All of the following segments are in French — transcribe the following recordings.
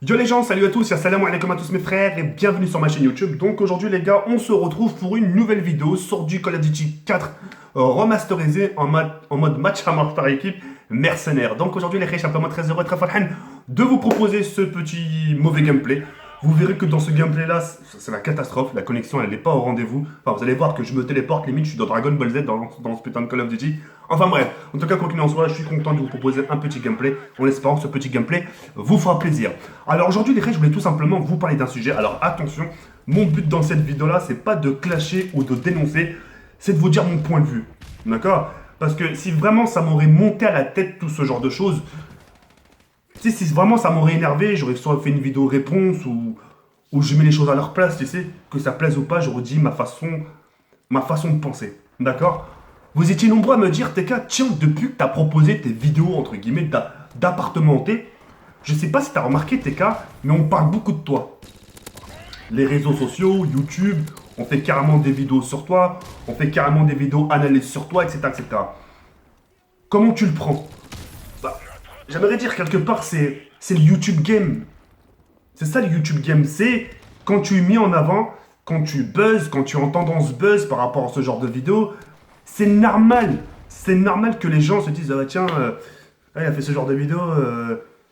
Yo les gens, salut à tous, salam alaikum à tous mes frères et bienvenue sur ma chaîne YouTube. Donc aujourd'hui les gars, on se retrouve pour une nouvelle vidéo sur du Call of Duty 4 remasterisé en mode match à mort par équipe mercenaire. Donc aujourd'hui les gars, je suis simplement très heureux, très farhan de vous proposer ce petit mauvais gameplay. Vous verrez que dans ce gameplay là, c'est la catastrophe, la connexion elle n'est pas au rendez-vous. Enfin vous allez voir que je me téléporte, limite je suis dans Dragon Ball Z dans ce putain de Call of Duty. Enfin bref, en tout cas quoi qu'il en soit, je suis content de vous proposer un petit gameplay en espérant que ce petit gameplay vous fera plaisir. Alors aujourd'hui les gars, je voulais tout simplement vous parler d'un sujet. Alors attention, mon but dans cette vidéo là, c'est pas de clasher ou de dénoncer, c'est de vous dire mon point de vue. D'accord? Parce que si vraiment ça m'aurait monté à la tête tout ce genre de choses, si vraiment ça m'aurait énervé, j'aurais soit fait une vidéo réponse ou je mets les choses à leur place, tu sais, que ça plaise ou pas, j'aurais dit ma façon de penser. D'accord? Vous étiez nombreux à me dire, TK, tiens, depuis que tu as proposé tes vidéos, entre guillemets, d'appartementé, je sais pas si tu as remarqué, TK, mais on parle beaucoup de toi. Les réseaux sociaux, YouTube, on fait carrément des vidéos sur toi, on fait carrément des vidéos analyses sur toi, etc., etc. Comment tu le prends? Bah, j'aimerais dire quelque part, c'est le YouTube game. C'est ça le YouTube game. C'est quand tu es mis en avant, quand tu buzzes, quand tu es en tendance buzz par rapport à ce genre de vidéo, c'est normal. C'est normal que les gens se disent, ah bah tiens, il a fait ce genre de vidéo,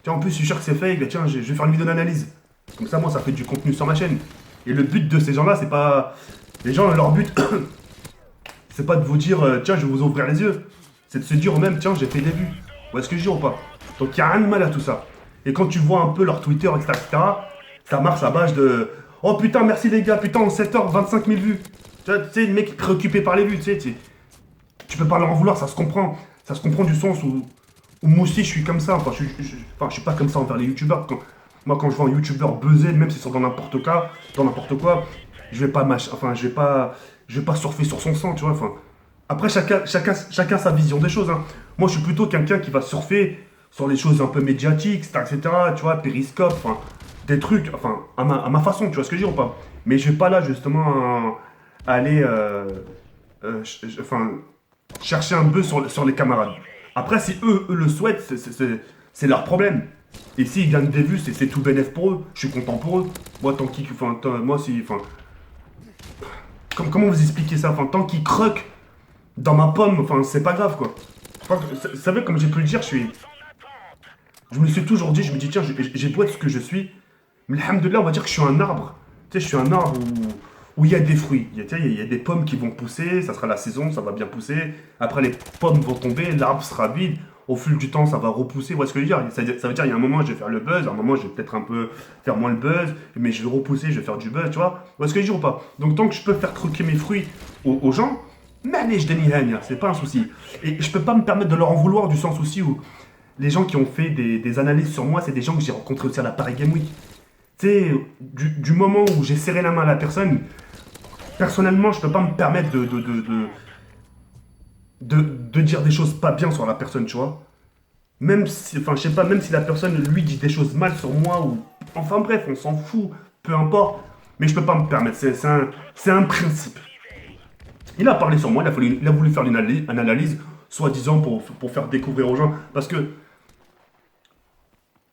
tiens, en plus, je suis sûr que c'est fake, bah tiens, je vais faire une vidéo d'analyse. Comme ça, moi, ça fait du contenu sur ma chaîne. Et le but de ces gens-là, c'est pas. Les gens, leur but, c'est pas de vous dire, tiens, je vais vous ouvrir les yeux. C'est de se dire, même, tiens, j'ai fait des vues. Vous voyez ce que je dis ou pas? Donc, il n'y a rien de mal à tout ça. Et quand tu vois un peu leur Twitter, etc., ça marche à base de. Oh putain, merci les gars, putain, en 7 heures, 25 000 vues. Tu sais, le mec préoccupé par les vues, tu peux pas leur en vouloir, ça se comprend. Ça se comprend du sens où moi aussi je suis comme ça. Enfin, je suis pas comme ça envers les youtubeurs. Moi, quand je vois un youtubeur buzzer, même si c'est dans n'importe quoi, je vais pas enfin, je vais pas surfer sur son sang, tu vois. Enfin, après, chacun sa vision des choses, hein. Moi, je suis plutôt quelqu'un qui va surfer sur les choses un peu médiatiques, etc. Tu vois, Periscope, enfin, des trucs, enfin, à ma façon, tu vois ce que je veux dire ou pas? Mais je vais pas là, justement, aller, enfin, chercher un buzz sur les camarades. Après, si eux le souhaitent, c'est leur problème. Et s'ils gagnent des vues, c'est tout bénef pour eux. Je suis content pour eux. Moi, moi, si, enfin, comment vous expliquer ça? Enfin, tant qu'ils croquent dans ma pomme, enfin, c'est pas grave, quoi. Enfin, vous savez, comme j'ai pu le dire, je me suis toujours dit, je me dis, tiens, j'ai beau être ce que je suis, mais alhamdoulilah, on va dire que je suis un arbre. Tu sais, je suis un arbre où il y a des fruits. Il y a des pommes qui vont pousser, ça sera la saison, ça va bien pousser. Après, les pommes vont tomber, l'arbre sera vide. Au fil du temps, ça va repousser. Vous voyez ce que je veux dire? Ça veut dire, il y a un moment, je vais faire le buzz, à un moment, je vais peut-être un peu faire moins le buzz, mais je vais repousser, je vais faire du buzz, tu vois? Vous voyez ce que je veux dire ou pas? Donc, tant que je peux faire croquer mes fruits aux gens, mais je dénihaigne, c'est pas un souci. Et je peux pas me permettre de leur en vouloir du sens aussi où les gens qui ont fait des analyses sur moi, c'est des gens que j'ai rencontrés aussi à la Paris Game Week. Tu sais, du moment où j'ai serré la main à la personne, personnellement, je peux pas me permettre de dire des choses pas bien sur la personne, tu vois. Même si, enfin, je sais pas, même si la personne lui dit des choses mal sur moi ou. Enfin bref, on s'en fout, peu importe. Mais je peux pas me permettre, c'est un principe. Il a parlé sur moi, il a voulu faire une analyse, soi-disant pour faire découvrir aux gens. Parce que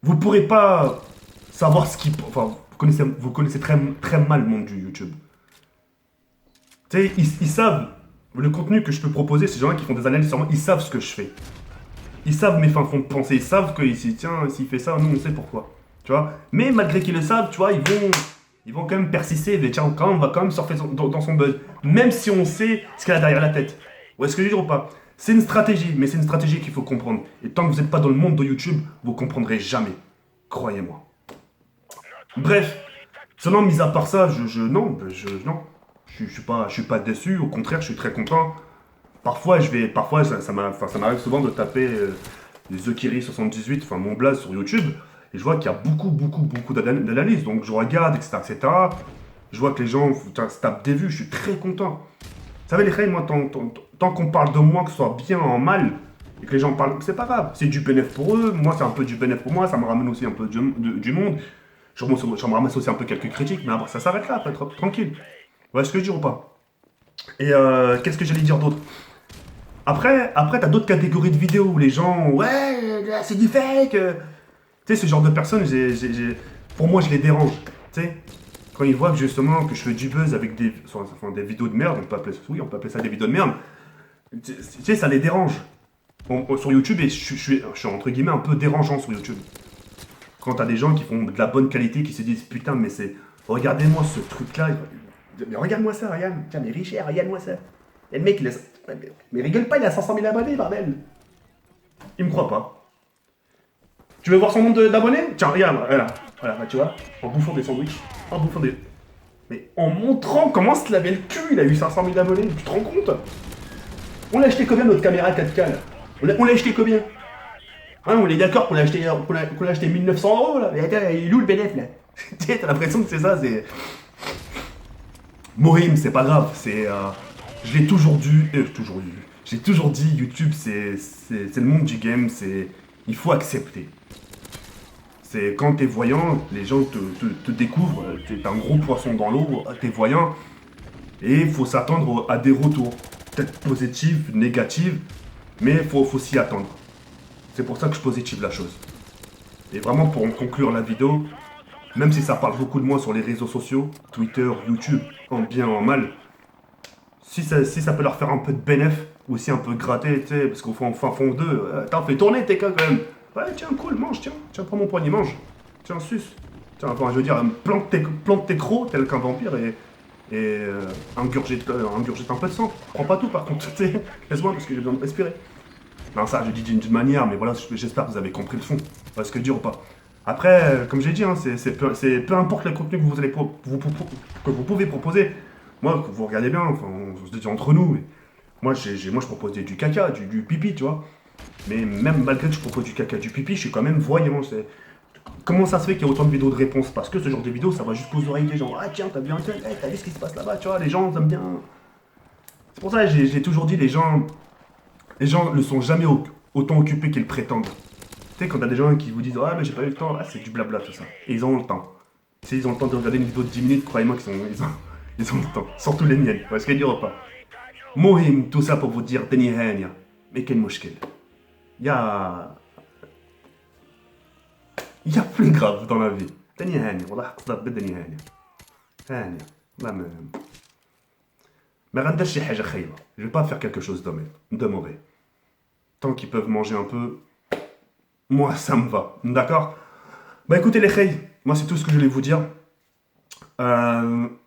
vous pourrez pas savoir ce qui. Enfin, vous connaissez très, très mal le monde du YouTube. Tu sais, ils savent le contenu que je peux proposer, ces gens-là qui font des analyses sur moi, ils savent ce que je fais. Ils savent mes fins fonds de pensée, ils savent que tiens, s'il fait ça, nous on sait pourquoi. Tu vois. Mais malgré qu'ils le savent, tu vois, ils vont quand même persister, mais tiens, on va quand même surfer dans son buzz. Même si on sait ce qu'il a derrière la tête. Ou est-ce que je veux dire ou pas? C'est une stratégie, mais c'est une stratégie qu'il faut comprendre. Et tant que vous n'êtes pas dans le monde de YouTube, vous comprendrez jamais. Croyez-moi. Bref, seulement mis à part ça, non. Je suis pas déçu, au contraire, je suis très content. Parfois, ça m'arrive souvent de taper les Zekiri78, enfin mon blaze sur YouTube, et je vois qu'il y a beaucoup, beaucoup, beaucoup d'analyses. Donc je regarde, etc., etc. Je vois que les gens putain, se tapent des vues, je suis très content. Vous savez, les reines, moi, tant qu'on parle de moi, que ce soit bien en mal, et que les gens parlent, c'est pas grave. C'est du bénéf pour eux, moi, c'est un peu du bénéf pour moi, ça me ramène aussi un peu du monde. Je me ramasse aussi un peu quelques critiques, mais après, ça s'arrête là, faut être tranquille. Vous voyez ce que je dis ou pas? Et qu'est-ce que j'allais dire d'autre? Après t'as d'autres catégories de vidéos où les gens, ouais, c'est du fake. Tu sais, ce genre de personnes, pour moi, je les dérange. Tu sais, quand ils voient que justement que je fais du buzz avec enfin, des vidéos de merde, on peut appeler ça des vidéos de merde, tu sais, ça les dérange. Sur YouTube, et je suis entre guillemets un peu dérangeant sur YouTube. Quand t'as des gens qui font de la bonne qualité, qui se disent putain, mais c'est. Regardez-moi ce truc-là. Mais regarde-moi ça, Ryan. Tiens, mais Richard, regarde-moi ça. Et le mec, il a. Mais rigole pas, il a 500 000 abonnés, bordel. Il me croit pas. Tu veux voir son nombre d'abonnés? Tiens, regarde, voilà, tu vois, en bouffant des sandwichs, en bouffant des. Mais en montrant comment se laver le cul, il a eu 500 000 abonnés, tu te rends compte? On l'a acheté combien notre caméra 4K là? On l'a acheté combien? Hein, on est d'accord qu'on l'a acheté 1900 € là? Mais attends, il est où le bénéf là? Tu sais, t'as l'impression que c'est ça, c'est. Mohim, c'est pas grave, c'est. Je l'ai toujours dû. Toujours eu. J'ai toujours dit, YouTube, c'est le monde du game, c'est. Il faut accepter. C'est quand t'es voyant, les gens te découvrent, t'es un gros poisson dans l'eau, t'es voyant, et il faut s'attendre à des retours. Peut-être positifs, négatifs, mais il faut s'y attendre. C'est pour ça que je positive la chose. Et vraiment, pour en conclure la vidéo, même si ça parle beaucoup de moi sur les réseaux sociaux, Twitter, YouTube, en bien ou en mal, si ça peut leur faire un peu de bénéf, aussi un peu gratter, tu sais, parce qu'au fond d'eux, t'en fais tourner tes cas quand même. Ouais, tiens, cool, mange, tiens, prends mon poignet, mange. Tiens, suce. Tiens, enfin, je veux dire, plante tes crocs, tel qu'un vampire, et ingurgite un peu de sang. Prends pas tout, par contre, tu sais, laisse-moi, parce que j'ai besoin de respirer. Non, ça, je dis d'une manière, mais voilà, j'espère que vous avez compris le fond. Parce que dire ou pas. Après, comme j'ai dit, hein, peu importe les contenus que vous pouvez proposer. Moi, vous regardez bien, enfin, on se dit entre nous, mais moi, je propose du caca, du pipi, tu vois. Mais même malgré que je propose du caca, du pipi, je suis quand même voyant. Comment ça se fait qu'il y a autant de vidéos de réponses? Parce que ce genre de vidéos, ça va jusqu'aux oreilles des gens. Ah tiens, t'as vu un tel, hey, t'as vu ce qui se passe là-bas, tu vois, les gens aiment bien. C'est pour ça que j'ai toujours dit, les gens ne sont jamais autant occupés qu'ils prétendent. Tu sais, quand t'as des gens qui vous disent ah, mais j'ai pas eu le temps, c'est du blabla tout ça. Et ils ont le temps. Si ils ont le temps de regarder une vidéo de 10 minutes, croyez-moi ils ont le temps. Surtout les miennes, parce qu'ils diront pas. Mohim, tout ça pour vous dire, Deni Hania. Mais quel mouchkil. Il y a plus grave dans la vie. Deni Hania, wallah, qsdat Deni Hania. Hania. Là, mais غندير شي حاجة خايبة. Je vais pas faire quelque chose de mauvais. Tant qu'ils peuvent manger un peu, moi ça me va. D'accord? Bah écoutez les khays, moi c'est tout ce que je voulais vous dire.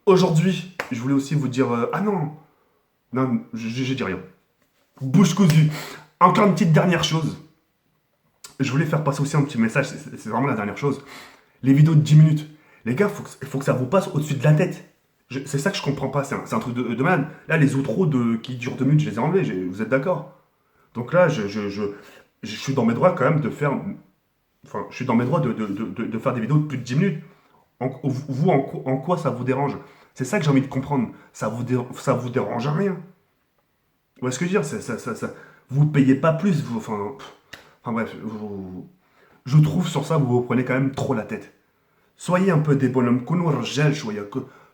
Aujourd'hui, je voulais aussi vous dire... ah non, je dis rien. Bouche cousue. Encore une petite dernière chose. Je voulais faire passer aussi un petit message, c'est vraiment la dernière chose. Les vidéos de 10 minutes. Les gars, il faut que ça vous passe au-dessus de la tête. C'est ça que je comprends pas, c'est un truc de malade. Là, les outros qui durent 2 minutes, je les ai enlevés, vous êtes d'accord? Donc là, je suis dans mes droits quand même de faire... Enfin, je suis dans mes droits de faire des vidéos de plus de 10 minutes. Vous, en quoi ça vous dérange? C'est ça que j'ai envie de comprendre. Ça vous dérange rien. Vous voyez ce que je veux dire? Vous payez pas plus. Enfin bref, je trouve sur ça, vous vous prenez quand même trop la tête. Soyez un peu des bonhommes.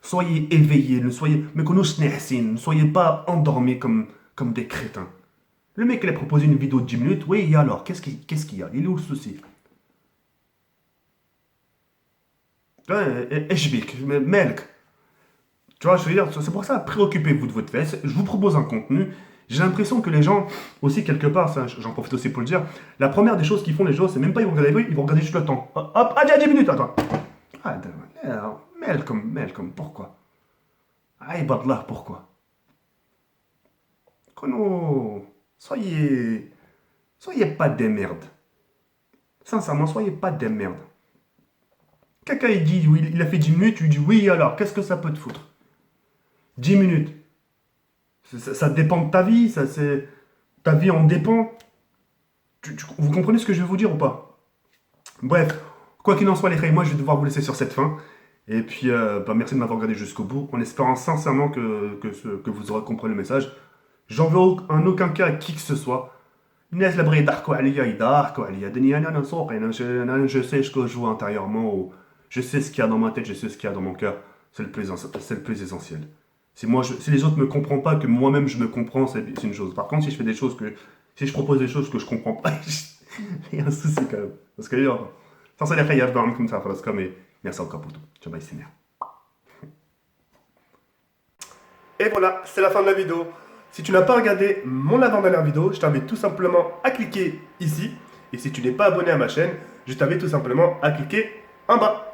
Soyez éveillés. Ne soyez pas endormis comme des crétins. Le mec, il a proposé une vidéo de 10 minutes. Oui, et alors, qu'est-ce qu'il y a? Il est où le souci? Eshbik, melk. Tu vois, je veux dire, c'est pour ça, préoccupez-vous de votre fesse. Je vous propose un contenu. J'ai l'impression que les gens, aussi quelque part, ça, j'en profite aussi pour le dire, la première des choses qu'ils font les gens, c'est même pas ils vont regarder, ils vont regarder juste le temps. Hop, ah, déjà 10 minutes, attends. Ah, Malcolm, pourquoi? Ah, Ibadlah, pourquoi? Soyez pas des merdes. Sincèrement, soyez pas des merdes. Quelqu'un il dit, oui, il a fait 10 minutes, tu lui dis oui, alors, qu'est-ce que ça peut te foutre? 10 minutes. Ça dépend de ta vie, ta vie en dépend. Vous comprenez ce que je vais vous dire ou pas? Bref, quoi qu'il en soit les frères, moi je vais devoir vous laisser sur cette fin. Et puis, merci de m'avoir regardé jusqu'au bout, en espérant sincèrement que vous aurez compris le message. J'en veux en aucun cas à qui que ce soit. الناس اللي بغا يضحكوا عليا يضحكوا عليا دنيا انا نسوق انا je sais ce que je joue intérieurement, je sais ce qu'il y a dans ma tête, je sais ce qu'il y a dans mon cœur. C'est le plus essentiel. Si les autres me comprennent pas, que moi-même je me comprends, c'est une chose. Par contre, si je propose des choses que je comprends pas, il y a un souci quand même. Parce que ça c'est les frères, comme ça, parce que mais Merci encore pour tout. Ciao, bye, c'est Et voilà, c'est la fin de la vidéo. Si tu n'as pas regardé mon avant-dernière vidéo, je t'invite tout simplement à cliquer ici. Et si tu n'es pas abonné à ma chaîne, je t'invite tout simplement à cliquer en bas.